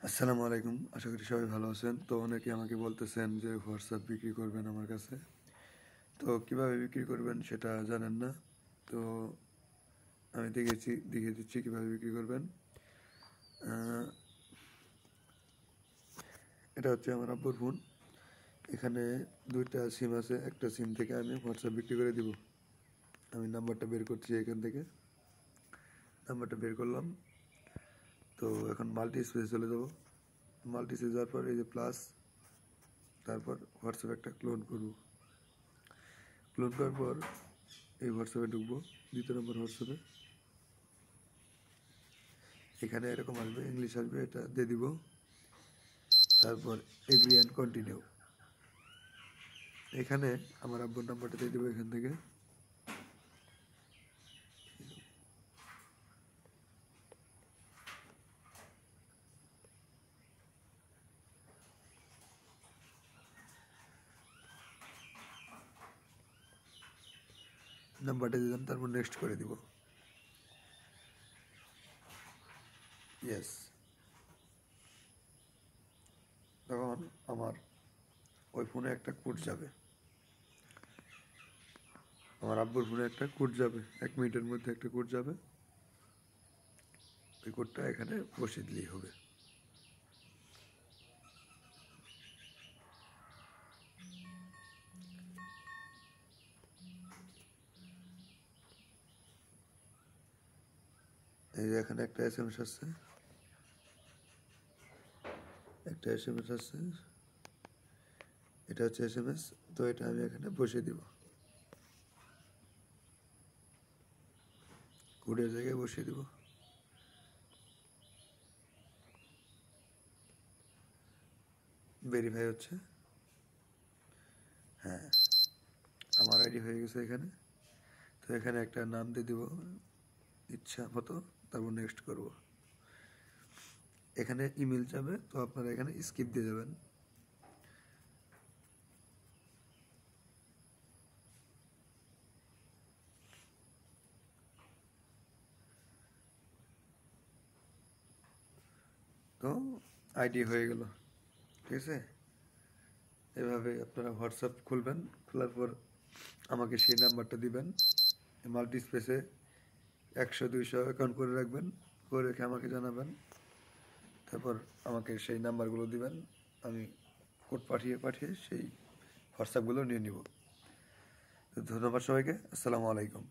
আসসালামু আলাইকুম। আশা করি সবাই ভালো আছেন। তো অনেকে আমাকে বলতেছেন যে হোয়াটসঅ্যাপ বিক্রি করবেন আমার কাছে। তো কিভাবে বিক্রি করবেন সেটা জানেন না। তো আমি দেখিয়ে দিচ্ছি কিভাবে বিক্রি করবেন। আহ, এটা হচ্ছে আমার আব্বুর ফোন। এখানে দুইটা সিম আছে। একটা সিম থেকে আমি হোয়াটসঅ্যাপ বিক্রি করে দিব। আমি নাম্বারটা বের করছি এখান থেকে। নাম্বারটা বের করলাম। তো এখন মাল্টি স্পেসে চলে যাব। মাল্টি স্পেসে যাওয়ার পর এই যে প্লাস, তারপর হোয়াটসঅ্যাপ একটা ক্লোন করব। ক্লোন করার পর এই হোয়াটসঅ্যাপে ঢুকবো, দ্বিতীয় নম্বর হোয়াটসঅ্যাপে। এখানে এরকম আসবে, ইংলিশ আসবে, এটা দিয়ে দিব। তারপর এগ্রি অ্যান্ড কন্টিনিউ। এখানে আমার আব্বুর নাম্বারটা দিয়ে দেবো এখান থেকে। নাম্বারটা দিলাম, তারপর নেক্সট করে দিব। ইয়েস। তখন আমার ওই ফোনে একটা কোড যাবে, আমার আব্বুর ফোনে একটা কোড যাবে, 1 মিনিটের মধ্যে একটা কোড যাবে। ওই কোডটা এখানে বসিয়ে দিলেই হবে। এই যে এখানে একটা SMS আসছে, একটা SMS আসছে, এটা হচ্ছে SMS। তো এটা আমি এখানে বসিয়ে দিব, কোডের জায়গায় বসিয়ে দিব। ভেরিফাই হচ্ছে। হ্যাঁ, আমার আইডি হয়ে গেছে এখানে। তো এখানে একটা নাম দিয়ে দিব ইচ্ছা মতো, তারপর নেক্সট করব। এখানে ইমেল যাবে, তো আপনারা এখানে স্কিপ দিয়ে যাবেন। তো আইডি হয়ে গেল, ঠিক আছে। এভাবে আপনারা হোয়াটসঅ্যাপ খুলবেন, খোলার পর আমাকে সেই নাম্বারটা দিবেন। মাল্টি স্পেসে 100-200 অ্যাকাউন্ট করে রাখবেন, করে রেখে আমাকে জানাবেন। তারপর আমাকে সেই নাম্বারগুলো দিবেন, আমি কোড পাঠিয়ে পাঠিয়ে সেই হোয়াটসঅ্যাপগুলো নিয়ে নিব। তো ধন্যবাদ সবাইকে। আসসালামু আলাইকুম।